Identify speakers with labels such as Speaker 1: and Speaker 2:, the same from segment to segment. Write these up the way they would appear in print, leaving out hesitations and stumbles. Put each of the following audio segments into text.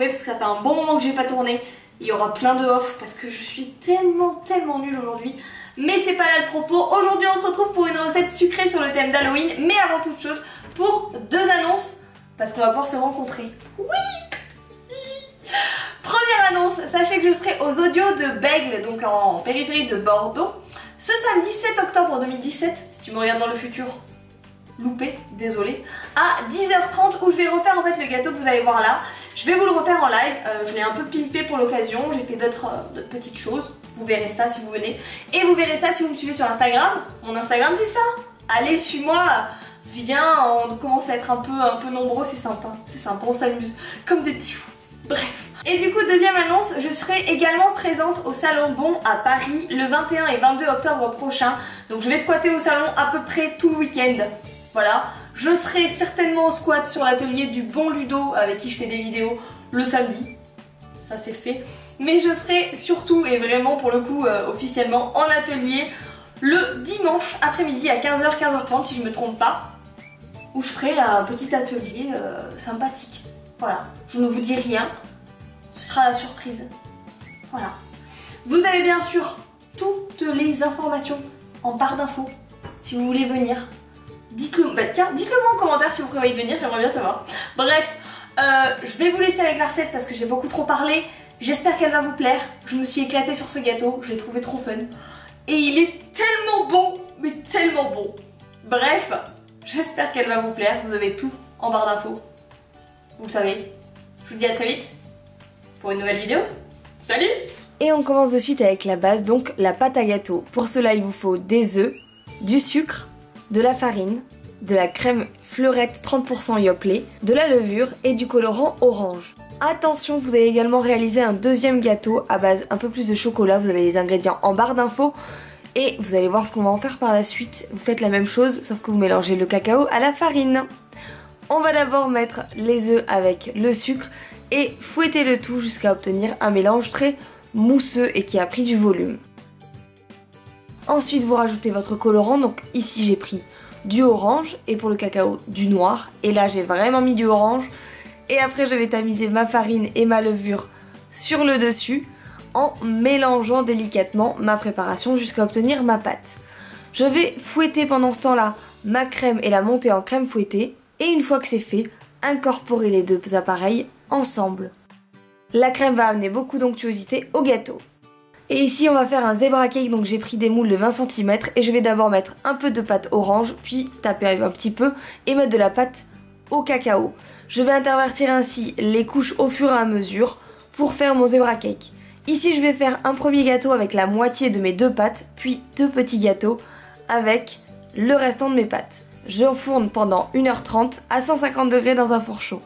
Speaker 1: retrouver parce que ça fait un bon moment que j'ai pas tourné. Il y aura plein de off parce que je suis tellement nulle aujourd'hui. Mais c'est pas là le propos. Aujourd'hui on se retrouve pour une recette sucrée sur le thème d'Halloween. Mais avant toute chose, pour 2 annonces, parce qu'on va pouvoir se rencontrer. Oui! Première annonce, sachez que je serai aux audios de Bègle, donc en périphérie de Bordeaux, ce samedi 7 octobre 2017, si tu me regardes dans le futur. Loupé, désolé, à 10h30 où je vais refaire en fait le gâteau que vous allez voir là. Je vais vous le refaire en live, je l'ai un peu pimpé pour l'occasion, j'ai fait d'autres petites choses. Vous verrez ça si vous venez. Et vous verrez ça si vous me suivez sur Instagram. Mon Instagram c'est ça. Allez, suis-moi, viens, on commence à être un peu nombreux, c'est sympa, on s'amuse comme des petits fous. Bref. Et du coup, deuxième annonce, je serai également présente au Salon Bon à Paris le 21 et 22 octobre prochain. Donc je vais squatter au salon à peu près tout le week-end. Voilà, je serai certainement au squat sur l'atelier du Bon Ludo avec qui je fais des vidéos le samedi, ça c'est fait. Mais je serai surtout et vraiment pour le coup officiellement en atelier le dimanche après-midi à 15h, 15h30 si je me trompe pas, où je ferai un petit atelier sympathique. Voilà, je ne vous dis rien, ce sera la surprise. Voilà. Vous avez bien sûr toutes les informations en barre d'infos si vous voulez venir. Dites-le, bah tiens, dites-le moi en commentaire si vous prévoyez de venir, j'aimerais bien savoir. Bref, je vais vous laisser avec la recette parce que j'ai beaucoup trop parlé. J'espère qu'elle va vous plaire. Je me suis éclatée sur ce gâteau, je l'ai trouvé trop fun. Et il est tellement bon, mais tellement bon. Bref, j'espère qu'elle va vous plaire. Vous avez tout en barre d'infos. Vous le savez. Je vous dis à très vite pour une nouvelle vidéo. Salut!
Speaker 2: Et on commence de suite avec la base, donc la pâte à gâteau. Pour cela, il vous faut des œufs, du sucre, de la farine, de la crème fleurette 30% Yoplait, de la levure et du colorant orange. Attention, vous allez également réaliser un deuxième gâteau à base un peu plus de chocolat. Vous avez les ingrédients en barre d'infos et vous allez voir ce qu'on va en faire par la suite. Vous faites la même chose sauf que vous mélangez le cacao à la farine. On va d'abord mettre les œufs avec le sucre et fouetter le tout jusqu'à obtenir un mélange très mousseux et qui a pris du volume. Ensuite vous rajoutez votre colorant, donc ici j'ai pris du orange et pour le cacao du noir. Et là j'ai vraiment mis du orange. Et après je vais tamiser ma farine et ma levure sur le dessus en mélangeant délicatement ma préparation jusqu'à obtenir ma pâte. Je vais fouetter pendant ce temps-là ma crème et la monter en crème fouettée. Et une fois que c'est fait, incorporer les deux appareils ensemble. La crème va amener beaucoup d'onctuosité au gâteau. Et ici on va faire un zebra cake, donc j'ai pris des moules de 20 cm et je vais d'abord mettre un peu de pâte orange, puis taper un petit peu et mettre de la pâte au cacao. Je vais intervertir ainsi les couches au fur et à mesure pour faire mon zebra cake. Ici je vais faire un premier gâteau avec la moitié de mes 2 pâtes, puis 2 petits gâteaux avec le restant de mes pâtes. Je enfourne pendant 1h30 à 150 degrés dans un four chaud.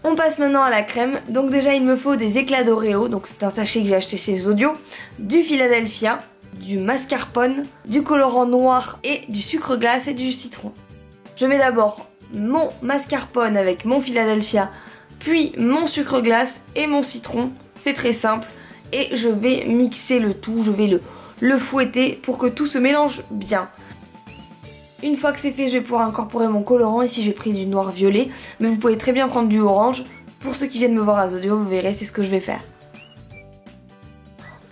Speaker 2: On passe maintenant à la crème, donc déjà il me faut des éclats d'Oreo, donc c'est un sachet que j'ai acheté chez Zodio, du Philadelphia, du mascarpone, du colorant noir et du sucre glace et du citron. Je mets d'abord mon mascarpone avec mon Philadelphia, puis mon sucre glace et mon citron, c'est très simple, et je vais mixer le tout, je vais le fouetter pour que tout se mélange bien. Une fois que c'est fait, je vais pouvoir incorporer mon colorant. Ici j'ai pris du noir violet, mais vous pouvez très bien prendre du orange. Pour ceux qui viennent me voir à Zodio, vous verrez, c'est ce que je vais faire.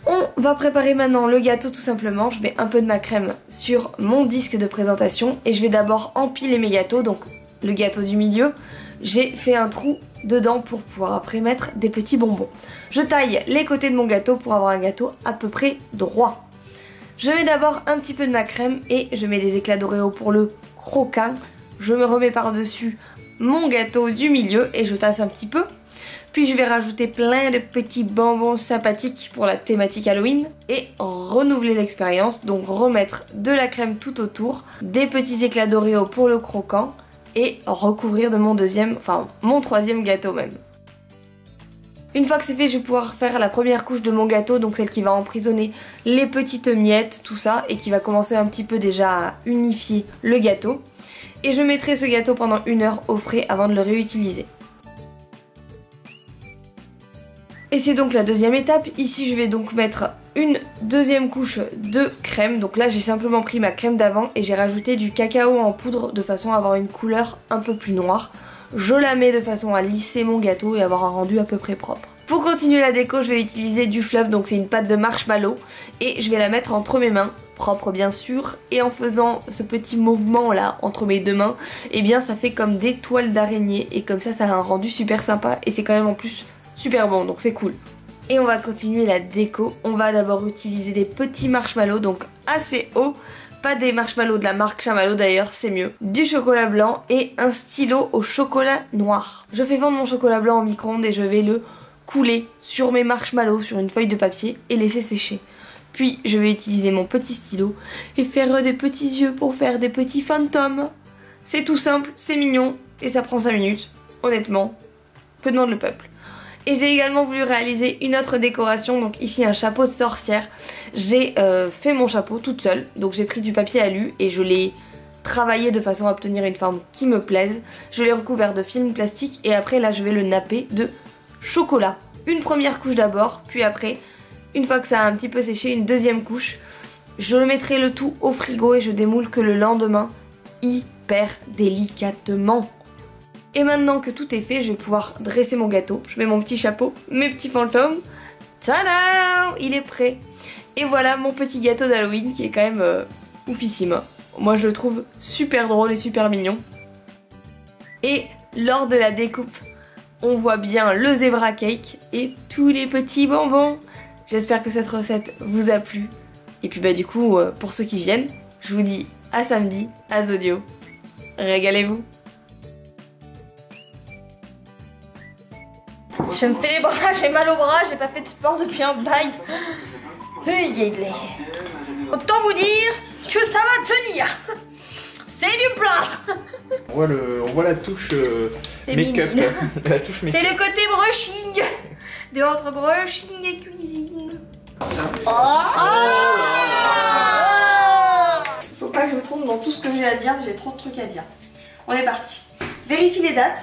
Speaker 2: On va préparer maintenant le gâteau tout simplement. Je mets un peu de ma crème sur mon disque de présentation et je vais d'abord empiler mes gâteaux. Donc le gâteau du milieu, j'ai fait un trou dedans pour pouvoir après mettre des petits bonbons. Je taille les côtés de mon gâteau pour avoir un gâteau à peu près droit. Je mets d'abord un petit peu de ma crème et je mets des éclats d'Oreo pour le croquant. Je me remets par-dessus mon gâteau du milieu et je tasse un petit peu. Puis je vais rajouter plein de petits bonbons sympathiques pour la thématique Halloween et renouveler l'expérience. Donc remettre de la crème tout autour, des petits éclats d'Oreo pour le croquant et recouvrir de mon troisième gâteau même. Une fois que c'est fait, je vais pouvoir faire la première couche de mon gâteau, donc celle qui va emprisonner les petites miettes, tout ça, et qui va commencer un petit peu déjà à unifier le gâteau. Et je mettrai ce gâteau pendant 1 heure au frais avant de le réutiliser. Et c'est donc la deuxième étape. Ici, je vais donc mettre une deuxième couche de crème. Donc là, j'ai simplement pris ma crème d'avant et j'ai rajouté du cacao en poudre de façon à avoir une couleur un peu plus noire. je la mets de façon à lisser mon gâteau et avoir un rendu à peu près propre. Pour continuer la déco, je vais utiliser du fluff, donc c'est une pâte de marshmallow, et je vais la mettre entre mes mains, propre bien sûr, et en faisant ce petit mouvement là entre mes deux mains, et bien ça fait comme des toiles d'araignée, et comme ça a un rendu super sympa, et c'est quand même en plus super bon, donc c'est cool. Et on va continuer la déco, on va d'abord utiliser des petits marshmallows, donc assez hauts, pas des marshmallows de la marque Chamallow d'ailleurs, c'est mieux. Du chocolat blanc et un stylo au chocolat noir. Je fais fondre mon chocolat blanc au micro-ondes et je vais le couler sur mes marshmallows sur une feuille de papier et laisser sécher. Puis je vais utiliser mon petit stylo et faire des petits yeux pour faire des petits fantômes. C'est tout simple, c'est mignon et ça prend 5 minutes. Honnêtement, que demande le peuple? Et j'ai également voulu réaliser une autre décoration, donc ici un chapeau de sorcière. J'ai fait mon chapeau toute seule, donc j'ai pris du papier alu et je l'ai travaillé de façon à obtenir une forme qui me plaise. Je l'ai recouvert de film plastique et après là je vais le napper de chocolat. Une première couche d'abord, puis après, une fois que ça a un petit peu séché, une deuxième couche. Je mettrai le tout au frigo et je démoule que le lendemain, hyper délicatement. Et maintenant que tout est fait, je vais pouvoir dresser mon gâteau. Je mets mon petit chapeau, mes petits fantômes. Tadam! Il est prêt. Et voilà mon petit gâteau d'Halloween qui est quand même oufissime. Moi je le trouve super drôle et super mignon. Et lors de la découpe, on voit bien le zebra cake et tous les petits bonbons. J'espère que cette recette vous a plu. Et puis bah du coup, pour ceux qui viennent, je vous dis à samedi, à Zodio. Régalez-vous. Je me fais les bras, j'ai mal au bras, j'ai pas fait de sport depuis un bail. Autant vous dire que ça va tenir. C'est du plâtre.
Speaker 3: On voit la touche make-up. La touche make-up.
Speaker 2: C'est le côté brushing de entre brushing et cuisine.
Speaker 1: Faut pas que je me trompe dans tout ce que j'ai à dire, j'ai trop de trucs à dire. On est parti. Vérifie les dates.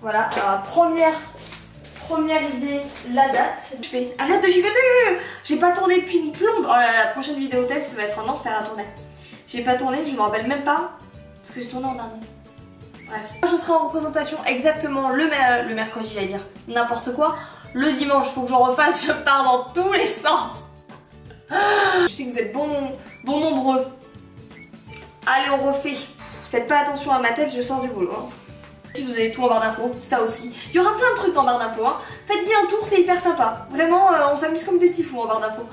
Speaker 1: Voilà, alors première idée, la date. Je fais arrête de chicoter. J'ai pas tourné depuis une plombe. Oh là là, la prochaine vidéo test ça va être un enfer à tourner. J'ai pas tourné, je me rappelle même pas parce que j'ai tourné en dernier. Bref. Je serai en représentation exactement le mercredi, j'allais dire n'importe quoi. Le dimanche, faut que je refasse, je pars dans tous les sens. Je sais que vous êtes bon nombreux. Allez, on refait. Faites pas attention à ma tête, je sors du boulot. Hein. Si vous avez tout en barre d'infos, ça aussi. Il y aura plein de trucs en barre d'infos. Hein. Faites-y un tour, c'est hyper sympa. Vraiment, on s'amuse comme des petits fous en barre d'infos.